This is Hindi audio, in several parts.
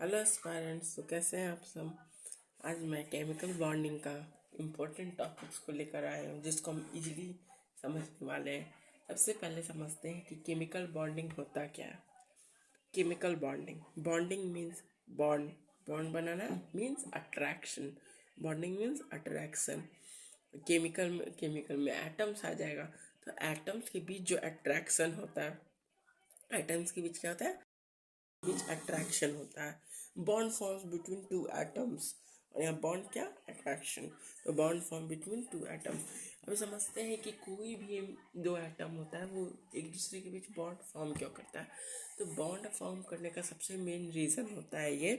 हेलो एस्पायरेंट्स, तो कैसे हैं आप सब। आज मैं केमिकल बॉन्डिंग का इम्पोर्टेंट टॉपिक्स को लेकर आया हूँ जिसको हम इजीली समझने वाले हैं। सबसे पहले समझते हैं कि केमिकल बॉन्डिंग होता क्या है। Chemical bonding means bond bond बनाना means attraction. Bonding means attraction. Chemical में एटम्स आ जाएगा, तो एटम्स के बीच जो अट्रैक्शन होता है, एटम्स के बीच क्या होता है, बीच अट्रैक्शन होता है। Bond forms between two atoms, और यहाँ बॉन्ड क्या, अट्रैक्शन। तो bond form between two atoms. अभी समझते हैं कि कोई भी दो एटम होता है वो एक दूसरे के बीच बॉन्ड फॉर्म क्यों करता है। तो बॉन्ड फॉर्म करने का सबसे मेन रीज़न होता है ये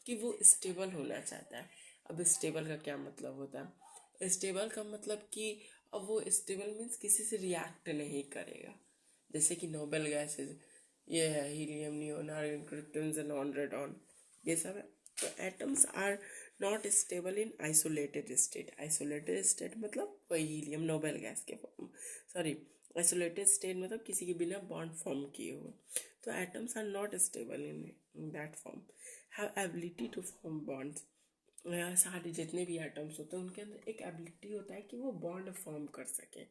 कि वो स्टेबल होना चाहता है। अब स्टेबल का क्या मतलब होता है। स्टेबल का मतलब कि अब वो स्टेबल मीन्स किसी से रिएक्ट नहीं करेगा। जैसे कि नोबेल गैसेज, ये है helium, neon, argon, krypton, xenon, radon, ये सब है। तो atoms are not stable in isolated state. Isolated state मतलब वही हीलियम, नोबेल गैस के फॉर्म, सॉरी, आइसोलेटेड स्टेट मतलब किसी के बिना बॉन्ड फॉर्म किए हुए। तो atoms are not stable in that form, have ability to form bonds. सारे जितने भी एटम्स होते हैं उनके अंदर एक एबिलिटी होता है कि वो बॉन्ड फॉर्म कर सके।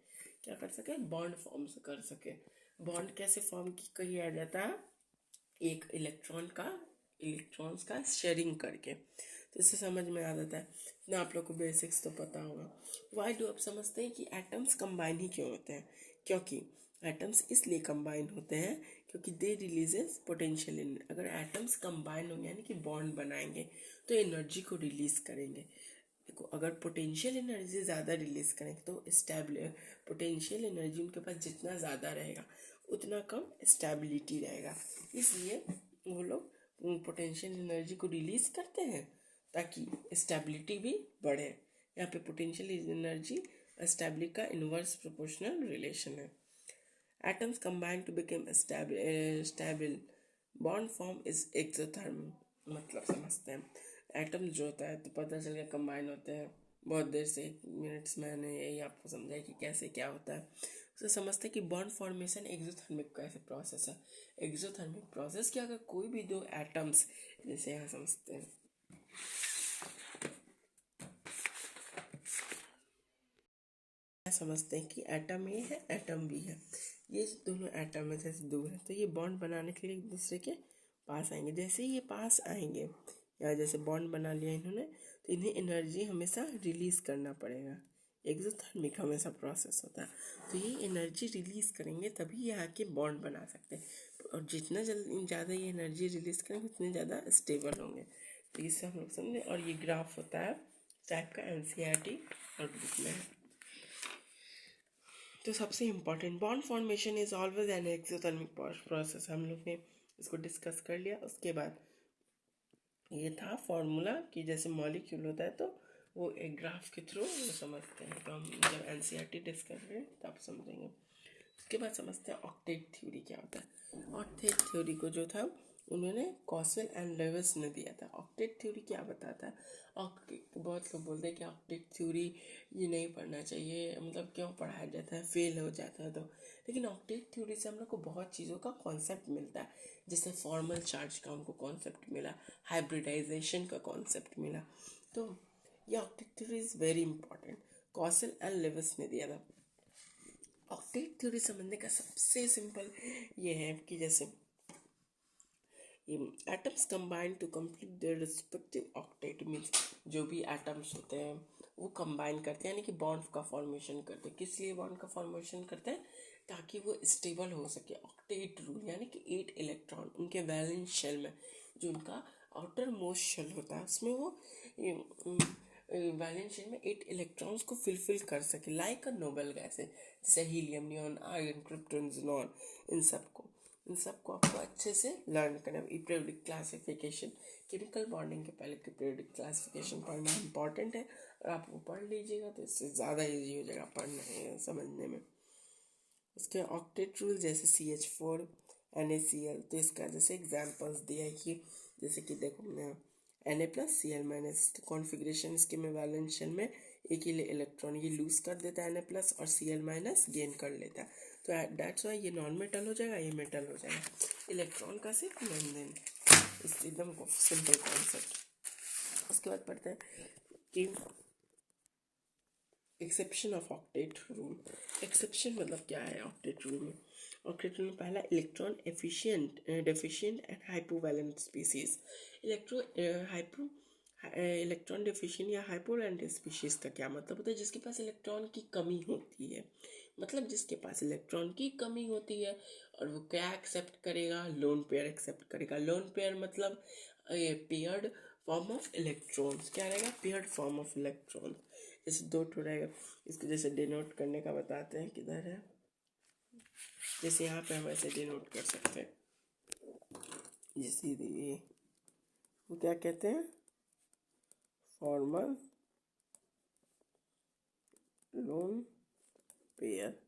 क्या कर सके, बॉन्ड फॉर्म कर सके। बॉन्ड कैसे फॉर्म किया जाता है, एक इलेक्ट्रॉन्स का शेयरिंग करके। तो इससे समझ में आ जाता है ना, आप लोग को बेसिक्स तो पता होगा। वाई डू, आप समझते हैं कि एटम्स कंबाइन ही क्यों होते हैं। क्योंकि एटम्स इसलिए कंबाइन होते हैं क्योंकि दे रिलीजेस पोटेंशियल एनर्जी। अगर एटम्स कंबाइन होंगे यानी कि बॉन्ड बनाएंगे तो एनर्जी को रिलीज करेंगे। देखो, अगर पोटेंशियल एनर्जी ज़्यादा रिलीज करेंगे तो पोटेंशियल एनर्जी उनके पास जितना ज़्यादा रहेगा उतना कम स्टेबिलिटी रहेगा। इसलिए वो लोग पोटेंशियल एनर्जी को रिलीज करते हैं ताकि स्टेबिलिटी भी बढ़े। यहाँ पे पोटेंशियल एनर्जी स्टेबिलिटी का इनवर्स प्रोपोर्शनल रिलेशन है। Atoms combine to become stable, bond form is exotherm. मतलब समझते हैं, एटम जो होता है तो पता चल गया कंबाइन होते हैं। बहुत देर से 1 मिनट्स मैंने यही आपको समझाया कि कैसे क्या होता है। उसे समझते हैं कि बॉन्ड फॉर्मेशन एक्सोथर्मिक कैसे प्रोसेस है। एक्सोथर्मिक प्रोसेस क्या, अगर कोई भी दो एटम्स, जैसे यहाँ समझते हैं, समझते हैं कि एटम ए है, एटम बी है। ये दोनों एटम है जैसे दूर है, तो ये बॉन्ड बनाने के लिए एक दूसरे के पास आएंगे। जैसे ही ये पास आएंगे या जैसे बॉन्ड बना लिया इन्होंने, तो इन्हें एनर्जी हमेशा रिलीज करना पड़ेगा। एक्सोथर्मिक हमेशा प्रोसेस होता है, तो ये एनर्जी रिलीज करेंगे तभी ये आके बॉन्ड बना सकते हैं। और जितना जल्दी ज़्यादा ये एनर्जी रिलीज करेंगे उतने ज़्यादा स्टेबल होंगे। तो इससे हम लोग समझे। और ये ग्राफ होता है टाइप का, एनसीईआरटी और बुक में है। तो सबसे important, bond formation is always an exothermic process. हम लोग ने इसको डिस्कस कर लिया। उसके बाद ये था फॉर्मूला कि जैसे मॉलिक्यूल होता है तो वो एक ग्राफ के थ्रू वो समझते हैं। तो हम जब एनसीईआरटी डिस्कस करें तब समझेंगे। उसके बाद समझते हैं ऑक्टेट थ्योरी क्या होता है। ऑक्टेट थ्योरी को जो था उन्होंने कॉसेल एंड लेविस ने दिया था। ऑक्टेट थ्योरी क्या बताता है। ऑक्टेट, बहुत लोग बोलते हैं कि ऑक्टेट थ्योरी ये नहीं पढ़ना चाहिए, मतलब क्यों पढ़ाया जाता है, फेल हो जाता है तो। लेकिन ऑक्टेट थ्योरी से हम लोग को बहुत चीज़ों का कॉन्सेप्ट मिलता है। जैसे फॉर्मल चार्ज का हमको कॉन्सेप्ट मिला, हाइब्रिडाइजेशन का कॉन्सेप्ट मिला। तो ये octet theory is very important, Kossel and Lewis ने दिया था। ऑक्टेट थ्योरी समझने का सबसे सिंपल ये है कि जैसे atoms combine to complete their respective octet, means जो भी एटम्स होते हैं वो कंबाइन करते हैं यानी कि बॉन्ड का फॉर्मेशन करते हैं। किस लिए बॉन्ड का फॉर्मेशन करते हैं, ताकि वो स्टेबल हो सके। ऑक्टेट रूल यानी कि 8 इलेक्ट्रॉन उनके वैलेंस शेल में, जो उनका आउटर मोस्ट शेल होता है उसमें वो वैलेंस शेल में 8 इलेक्ट्रॉन्स को फिलफिल कर सके, लाइक अ नोबेल गैस है जैसे helium, neon, argon, krypton, xenon. इन सबको आपको अच्छे से लर्न करना है। पीरियोडिक क्लासिफिकेशन, केमिकल बॉन्डिंग के पहले पीरियोडिक क्लासिफिकेशन पढ़ना इंपॉर्टेंट है। और आप वो पढ़ लीजिएगा तो इससे ज़्यादा इजी हो जाएगा पढ़ने समझने में। उसके ऑक्टेट रूल जैसे CH4 NaCl, तो इसका जैसे एग्जांपल्स दिया है कि जैसे कि देखो Na+Cl- कॉन्फ़िगरेशन इसके में वैलेंस शेल में एक ही इलेक्ट्रॉन ये लूज कर देता है Na+ और Cl- गेन कर लेता है। तो दैट्स वाई ये नॉन मेटल हो जाएगा, ये मेटल हो जाएगा। इलेक्ट्रॉन का सिर्फ लेन देन, इस एकदम सिंपल कॉन्सेप्ट। उसके बाद पढ़ते हैं कि exception of octet rule. Exception मतलब क्या है ऑक्टेट रूल में? ऑक्टेट रूल में पहला, electron efficient deficient and hypovalent species. Electron deficient या हाइपोवैलेंट स्पीशीज का क्या मतलब होता है? जिसके पास इलेक्ट्रॉन की कमी होती है, मतलब जिसके पास इलेक्ट्रॉन की कमी होती है। और वो क्या एक्सेप्ट करेगा? लोन पेयर एक्सेप्ट करेगा। लोन पेयर मतलब पेयर्ड फॉर्म ऑफ इलेक्ट्रॉन्स। क्या रहेगा? Paired form of electron. जैसे दो ठो रहेगा, इसको जैसे डिनोट करने का बताते हैं, किधर है? जैसे यहाँ पे हम ऐसे डिनोट कर सकते हैं, जैसे ये वो क्या कहते हैं? Formal lone pair.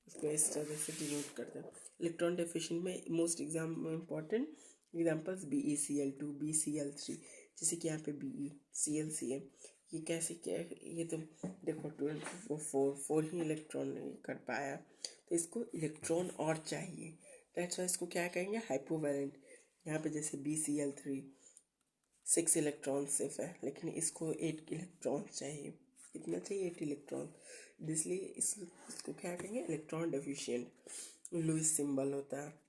इसको इस तरह से डिनोट करते हैं। इलेक्ट्रॉन डेफिशिएंट में most important examples BeCl2, BCl3। जैसे कि यहाँ पे BeCl ये कैसे क्या है? ये तो देखो 12 फोर ही इलेक्ट्रॉन कर पाया, तो इसको इलेक्ट्रॉन और चाहिए, दैट्स वाई इसको क्या कहेंगे? हाइपोवैलेंट। यहाँ पे जैसे BCl3 6 इलेक्ट्रॉन सिर्फ है, लेकिन इसको 8 इलेक्ट्रॉन चाहिए। कितना चाहिए? 8 इलेक्ट्रॉन। इसलिए इसको क्या कहेंगे? Electron deficient. लुईस सिंबल होता है।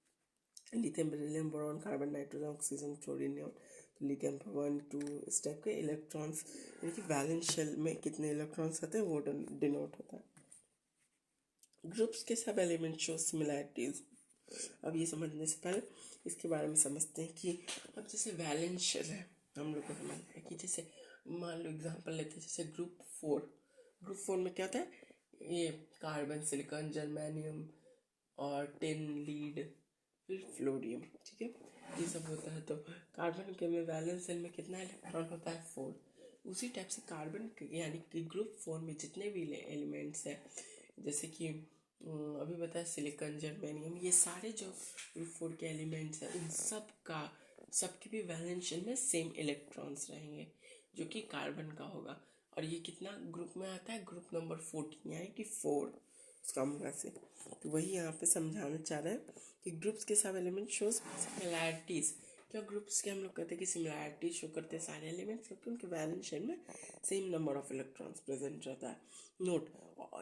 Lithium, beryllium, boron, carbon, nitrogen, oxygen, fluorine, neon. तो लिथियम 1 2 इस टाइप के इलेक्ट्रॉन्स, यानी कि वैलेंस शेल में कितने इलेक्ट्रॉन्स होते हैं वो डिनोट होता है। ग्रुप्स के सब एलिमेंट शो सिमिलैरिटीज। अब ये समझने से पहले इसके बारे में समझते हैं कि अब जैसे वैलेंस शेल है, हम लोग को समझना है कि जैसे मान लो एग्जांपल लेते हैं, जैसे ग्रुप 4 में क्या होता है? ये कार्बन, सिलिकॉन, जर्मेनियम और टिन, लीड, फिर फ्लोरियम, ठीक है, ये सब होता है। तो कार्बन के में वैलेंस शेल में कितना इलेक्ट्रॉन होता है? 4। उसी टाइप से कार्बन यानी कि ग्रुप 4 में जितने भी एलिमेंट्स हैं, जैसे कि अभी बताया सिलिकॉन, जर्मेनियम, ये सारे जो ग्रुप 4 के एलिमेंट्स हैं, उन सबके भी वैलेंस शेल में सेम इलेक्ट्रॉन्स रहेंगे, जो कि कार्बन का होगा। और ये कितना ग्रुप में आता है? ग्रुप नंबर 14, यानी कि 4 उसका से। तो वही यहाँ पे समझाना चाह रहे हैं कि ग्रुप्स के सब एलिमेंट शोज सिमिलैरिटीज। क्या ग्रुप्स के हम लोग कहते हैं कि सिमिलैरिटीज शो करते हैं सारे एलिमेंट्स, क्योंकि उनके वैलेंस शेल में same number of electrons present रहता है। नोट,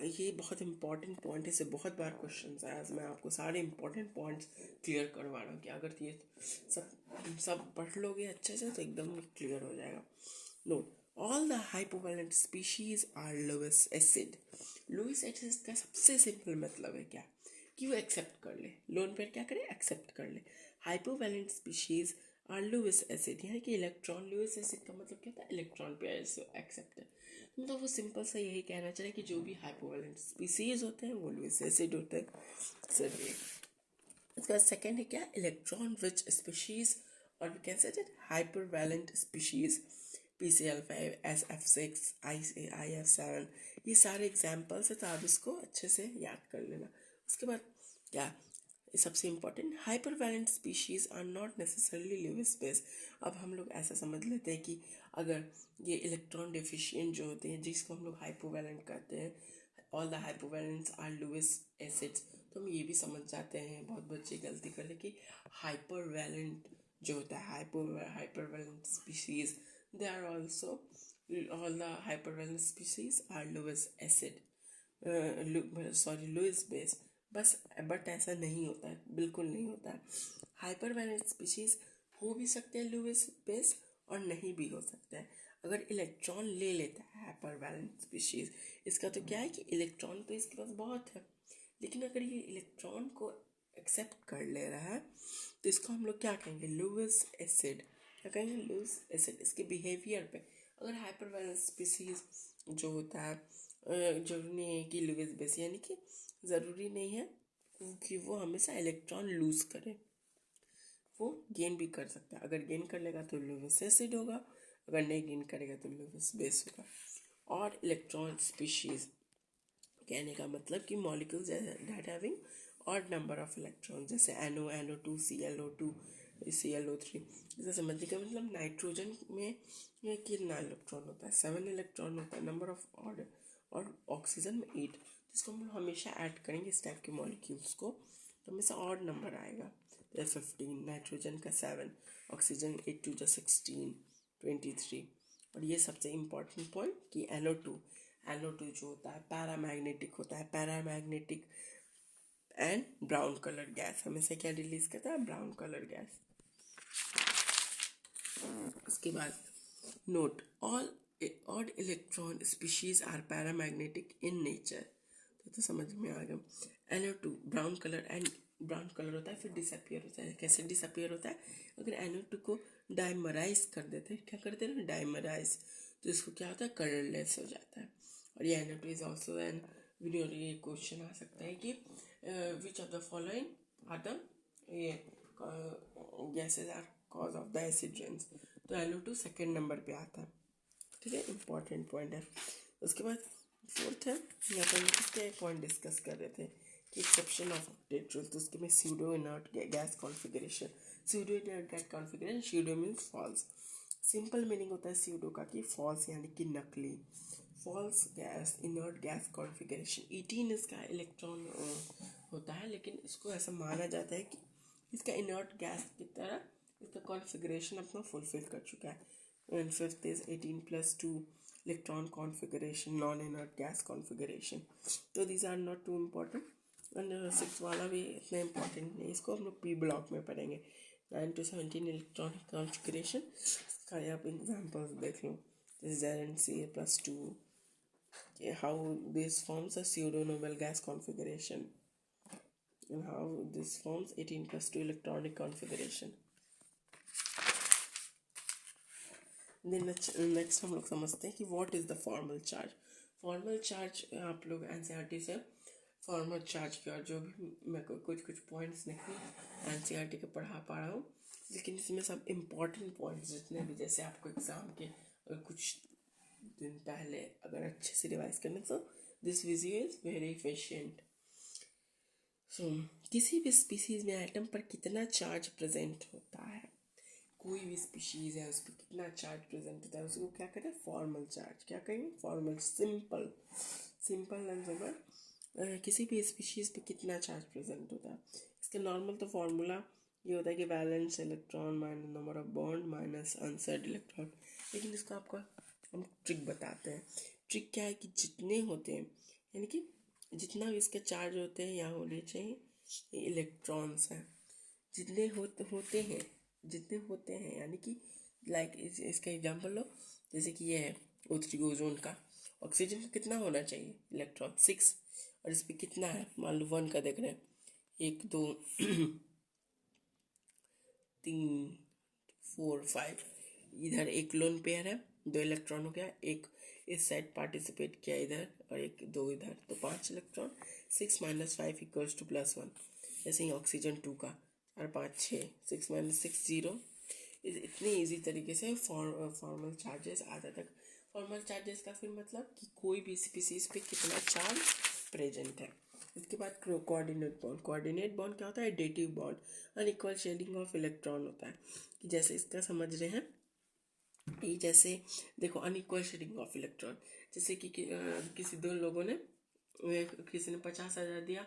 ये बहुत इंपॉर्टेंट पॉइंट है, इससे बहुत बार क्वेश्चन आया। आज मैं आपको सारे इंपॉर्टेंट पॉइंट्स क्लियर करवा रहा हूँ कि अगर ये सब पढ़ लोगे अच्छे से तो एकदम क्लियर हो जाएगा। Note, all the hypovalent species are Lewis acid. Lewis acid का सबसे सिंपल मतलब है क्या? कि वो एक्सेप्ट कर ले। लोन पेयर क्या करे? एक्सेप्ट कर ले। हाइपोवैलेंट स्पीशीज आर लुईस एसिड, यानी कि इलेक्ट्रॉन, लुईस एसिड का मतलब क्या होता है? इलेक्ट्रॉन पेयर एक्सेप्ट है। मतलब वो सिंपल सा यही कहना चाहिए कि जो भी हाइपोवैलेंट स्पीशीज होते हैं वो लुईस एसिड होते हैं। चलिए, इसका सेकेंड है क्या? इलेक्ट्रॉन रिच स्पीशीज, और we can say it hypervalent species. PCl5, SF6, IF7, ये सारे एग्जाम्पल्स है, तो आप इसको अच्छे से याद कर लेना। उसके बाद क्या सबसे important, hypervalent species are not necessarily living space. अब हम लोग ऐसा समझ लेते हैं कि अगर ये इलेक्ट्रॉन डेफिशिएंट जो होते हैं, जिसको हम लोग हाइपोवैलेंट कहते हैं, all the hypovalents are Lewis acids, तो हम ये भी समझ जाते हैं, बहुत बच्चे गलती करते कि हाइपरवैलेंट जो होता है, हाइपरवैलेंट species, they are also all the hypervalent species are Lewis acid, Lewis base. बस बट ऐसा नहीं होता है, बिल्कुल नहीं होता है। हाइपरवैलेंट स्पीशीज हो भी सकते हैं लुईस बेस, और नहीं भी हो सकता है। अगर इलेक्ट्रॉन ले लेता है हाइपरवैलेंट स्पीशीज, इसका तो क्या है कि इलेक्ट्रॉन तो इसके पास बहुत है, लेकिन अगर ये इलेक्ट्रॉन को एक्सेप्ट कर ले रहा है, तो इसको हम लोग क्या कहेंगे? Lewis acid. क्या कहेंगे? Lewis acid. इसके बिहेवियर पे अगर हाइपरवैलेंट स्पीसीज जो होता है, जरूरी नहीं है कि लुईस बेस, यानी कि ज़रूरी नहीं है कि वो हमेशा इलेक्ट्रॉन लूज करे, वो गेन भी कर सकता है। अगर गेन कर लेगा तो लुईस एसिड होगा, अगर नहीं गेन करेगा तो लुईस बेस होगा। और इलेक्ट्रॉन स्पीशीज कहने का मतलब कि molecules that having odd number of electron, जैसे NO, NO2, ClO2, ClO3। इसे समझने का मतलब नाइट्रोजन में कितना इलेक्ट्रॉन होता है? 7 इलेक्ट्रॉन होता है, नंबर ऑफ ऑड, और ऑक्सीजन में 8। जिसको हम हमेशा ऐड करेंगे इस टाइप के मॉलिक्यूल्स को, तो हमेशा ऑड नंबर आएगा। तो 15, नाइट्रोजन का 7, ऑक्सीजन 8 टू 16, 23। और ये सबसे इम्पॉर्टेंट पॉइंट कि NO2 जो होता है पैरामैग्नेटिक होता है, paramagnetic and brown colour gas हमेशा क्या रिलीज करता है, ब्राउन कलर गैस। उसके बाद note, all odd electron species are paramagnetic in nature. तो समझ में आ गया। NO2 brown colour, and brown colour होता है फिर डिसअपियर होता है। कैसे डिसअपियर होता है, अगर NO2 को डाइमराइज कर देते हैं, क्या करते हैं ना, डाइमराइज, तो इसको क्या होता है, कलरलेस हो जाता है। और ये NO2 इज ऑल्सो एन, ये क्वेश्चन आ सकता है कि which of the following are the gases are cause of the acid rains. तो NO2 सेकेंड नंबर पे आता है, ठीक है, इंपॉर्टेंट पॉइंट है। उसके बाद फोर्थ है, यहाँ पर किसके पॉइंट डिस्कस कर रहे थे कि एक्सेप्शन ऑफ टेट्रल, तो उसके में pseudo inert gas configuration. Pseudo inert gas configuration, pseudo means false. Simple meaning होता है स्यूडो का कि फॉल्स यानी कि नकली, false gas inert gas configuration. 18 इसका इलेक्ट्रॉन होता है, लेकिन इसको ऐसा माना जाता है कि इसका इनर्ट गैस की तरह इसका कॉन्फ़िगरेशन अपना फुलफिल कर चुका है। And fifth is 18 plus 2 electron configuration, non-inert gas configuration. So these are not too important. And sixth वाला भी इतना important नहीं, इसको हम लोग P ब्लॉक में पढ़ेंगे। 9 to 17 electron configuration का आप examples देख लो। This is Zn plus 2. Okay, how this forms a pseudo-noble gas configuration, and how this forms 18 plus 2 electronic configuration. Next हम लोग समझते हैं कि what is the formal charge. Formal charge आप लोग NCERT से फॉर्मल चार्ज की, और जो भी मैं कुछ पॉइंट्स नहीं NCERT के पढ़ा पा रहा हूँ, लेकिन इसमें सब इम्पॉर्टेंट पॉइंट्स जितने भी, जैसे आपको एग्ज़ाम के कुछ दिन पहले अगर अच्छे से रिवाइज करने, तो this video is very efficient. So किसी भी स्पीसीज में एटम पर कितना चार्ज प्रेजेंट होता है, कोई भी स्पीशीज़ है उस पर कितना चार्ज प्रेजेंट होता है, उसको क्या कहते हैं, फॉर्मल चार्ज। क्या कहेंगे, फॉर्मल, सिंपल आंसर, किसी भी स्पीशीज़ पे कितना चार्ज प्रेजेंट होता है। इसका नॉर्मल तो फॉर्मूला ये होता है कि valence electron minus number of bond minus unsaid electron, लेकिन इसको आपको हम ट्रिक बताते हैं। ट्रिक क्या है कि जितने होते हैं, यानी कि जितना भी इसके चार्ज होते हैं, यहाँ होने चाहिए इलेक्ट्रॉन्स हैं, जितने जितने होते हैं, यानी कि लाइक इसका एग्जांपल लो, जैसे कि ये है O3 ओजोन का, ऑक्सीजन का कितना होना चाहिए इलेक्ट्रॉन, 6, और इस पर कितना है, मान लो 1 का देख रहे हैं, 1 2 3 4 5, इधर एक लोन पेयर है, 2 इलेक्ट्रॉन हो गया, एक इस साइड पार्टिसिपेट किया इधर, और एक 2 इधर, तो 5 इलेक्ट्रॉन, 6 - 5 इक्वल्स टू +1। जैसे ही ऑक्सीजन 2 का 4 5 6, 6 - 6 0। इतनी इजी तरीके से फॉर्मल चार्जेस आता तक। फॉर्मल चार्जेस का फिर मतलब कि कोई भी स्पीसीज पे कितना चार्ज प्रेजेंट है। इसके बाद कोऑर्डिनेट बॉन्ड क्या होता है, dative bond, unequal sharing of electron होता है। कि जैसे इसका समझ रहे हैं ये, जैसे देखो अनइक्वल शेयरिंग ऑफ इलेक्ट्रॉन, जैसे कि किसी दो लोगों ने, किसी ने 50,000 दिया,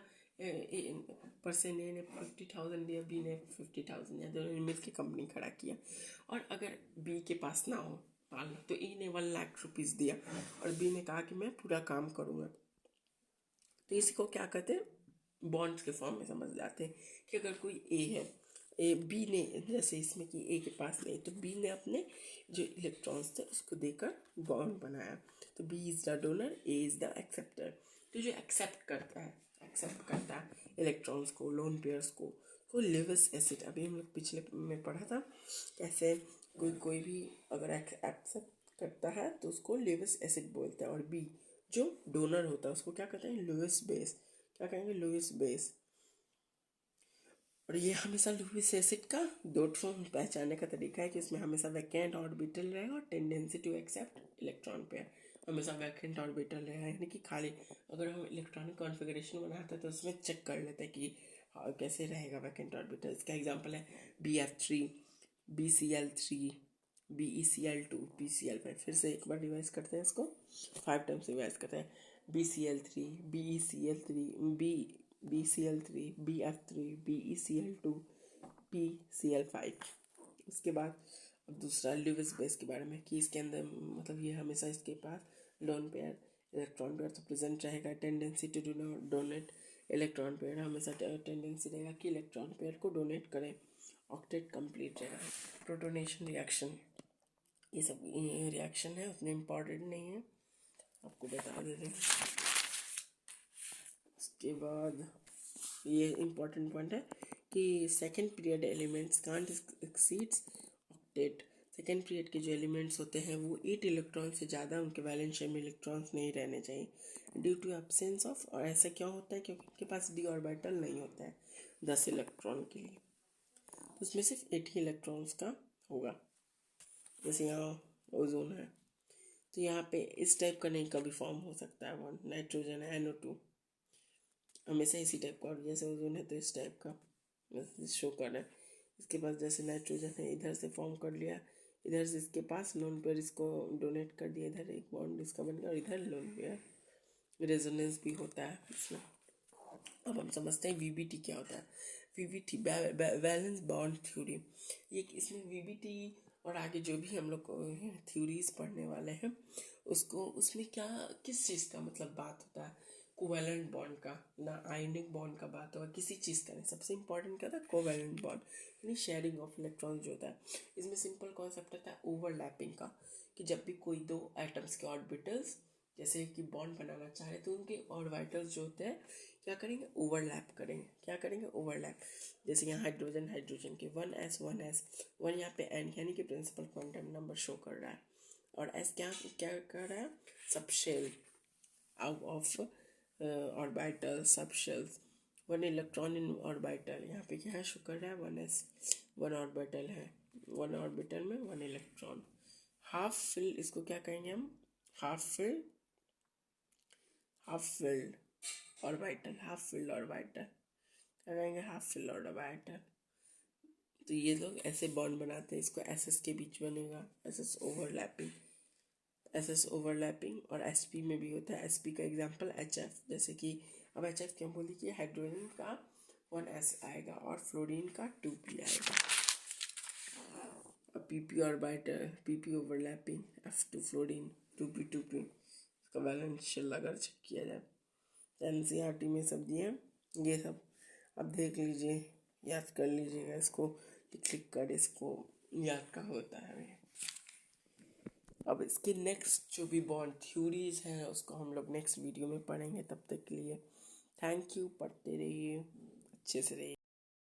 पर्सन ए ने 50,000 दिया, बी ने 50,000 दिया, दोनों ने मिलकर कंपनी खड़ा किया। और अगर बी के पास ना हो मान लो, तो ए ने 1 लाख रुपीज़ दिया, और बी ने कहा कि मैं पूरा काम करूँगा, तो इसको क्या कहते हैं, बॉन्ड्स के फॉर्म में समझ जाते हैं। कि अगर कोई ए है, बी ने, जैसे इसमें कि ए के पास नहीं, तो बी ने अपने जो इलेक्ट्रॉन्स थे उसको देकर बॉन्ड बनाया, तो B is the donor, A is the acceptor. तो जो एक्सेप्ट करता है इलेक्ट्रॉन्स को, लोन पेयर्स को लिविस एसिड, अभी हम लोग पिछले में पढ़ा था कैसे कोई भी अगर एक्सेप्ट करता है तो उसको लिविस एसिड बोलते हैं, और बी जो डोनर होता है उसको क्या कहते हैं, लुईस बेस। क्या कहेंगे, लुईस बेस। और ये हमेशा लुईस एसिड का दो पहचानने का तरीका है कि इसमें हमेशा वैकेंट ऑर्बिटल रहेगा और tendency to accept electron pair, हमेशा वैकेंट ऑर्बिटल रहेगा, यानी कि खाली अगर हम इलेक्ट्रॉनिक कॉन्फ़िगरेशन बनाते हैं तो उसमें चेक कर लेते हैं कि कैसे रहेगा वैकेंट ऑर्बिटल। इसका एग्जांपल है BF3, BCl3, BeCl2, BCl5। फिर से एक बार रिवाइज करते हैं इसको, 5 टाइम्स रिवाइज करते हैं। BCl3, BeCl3, BeCl3, BF3, BeCl2, PCl5। उसके बाद अब दूसरा ल्यूविस बेस के बारे में कि इसके अंदर मतलब ये हमेशा इसके पास लोन पेयर इलेक्ट्रॉन पेयर तो प्रेजेंट रहेगा। Tendency to donate electron pair, हमेशा टेंडेंसी रहेगा कि इलेक्ट्रॉन पेयर को डोनेट करें। ऑक्टेट कंप्लीट रहेगा। प्रोटोनेशन रिएक्शन, ये सब रिएक्शन है, उतने इम्पॉर्टेंट नहीं है, आपको बता दे रहे हैं। उसके बाद ये इम्पॉर्टेंट पॉइंट है कि second period elements can't exceeds octet. Second period के जो एलिमेंट्स होते हैं वो 8 इलेक्ट्रॉन से ज़्यादा उनके वैलेंस शेल में इलेक्ट्रॉन्स नहीं रहने चाहिए ड्यू टू एब्सेंस ऑफ। और ऐसा क्यों होता है? क्योंकि उनके पास d ऑर्बिटल नहीं होता है 10 इलेक्ट्रॉन के लिए, तो उसमें सिर्फ 8 ही इलेक्ट्रॉन्स का होगा। जैसे यहाँ ओजोन है तो यहाँ पे इस टाइप का नहीं कभी फॉर्म हो सकता है वन, नाइट्रोजन है NO2 हमेशा इसी टाइप का, और जैसे ओजोन है तो इस टाइप का शो कर रहा है। इसके पास जैसे नाइट्रोजन है इधर से फॉर्म कर लिया, इधर से इसके पास लोन पेयर इसको डोनेट कर दिया, इधर एक बॉन्ड इसका बन गया और इधर लोन पेयर रेजोनेंस भी होता है इसमें। अब हम समझते हैं VBT क्या होता है। VBT वैलेंस बॉन्ड थ्योरी, ये इसमें VBT और आगे जो भी हम लोग थ्योरीज पढ़ने वाले हैं उसको उसमें क्या किस चीज़ का मतलब बात होता है? कोवैलेंट बॉन्ड का, ना आयनिक बॉन्ड का बात होगा, किसी चीज़ का नहीं। सबसे इंपॉर्टेंट क्या था? कोवैलेंट बॉन्ड, यानी शेयरिंग ऑफ इलेक्ट्रॉन जो होता है। इसमें सिंपल कॉन्सेप्ट आता है ओवरलैपिंग का, कि जब भी कोई दो एटम्स के ऑर्बिटल्स जैसे कि बॉन्ड बनाना चाह रहे तो उनके ऑर्बिटल्स जो होते हैं क्या करेंगे? ओवरलैप करेंगे। क्या करेंगे? ओवरलैप। जैसे यहाँ हाइड्रोजन हाइड्रोजन के 1s 1s 1 यहाँ पे n यानी कि प्रिंसिपल क्वांटम नंबर शो कर रहा है, और s क्या क्या कर रहा है? Sub shell out of orbital sub shells. 1 electron in orbital, यहाँ पे क्या है शो कर रहा है? 1s 1 ऑर्बिटल है, 1 ऑर्बिटल में 1 इलेक्ट्रॉन। हाफ फिल, इसको क्या कहेंगे हम? Half fill, half filled orbital, half filled orbital क्या कहेंगे? Half filled orbital. तो ये लोग ऐसे बॉन्ड बनाते हैं, इसको SS के बीच बनेगा, SS ओवरलैपिंग, SS ओवरलैपिंग। और SP में भी होता है। SP का एग्जांपल HF, जैसे कि अब HF क्यों बोली कि हाइड्रोजन का 1s आएगा और फ्लोरीन का 2p आएगा। अब PP orbital, PP overlapping, F2 fluorine, 2p 2p, इसका बैलेंस शेल अगर चेक किया जाए NCERT में सब दिए ये सब। अब देख लीजिए, याद कर लीजिएगा इसको, क्लिक कर इसको याद का होता है। अब इसके नेक्स्ट जो भी बॉन्ड थ्योरीज हैं उसको हम लोग नेक्स्ट वीडियो में पढ़ेंगे। तब तक के लिए थैंक यू, पढ़ते रहिए, अच्छे से रहिए।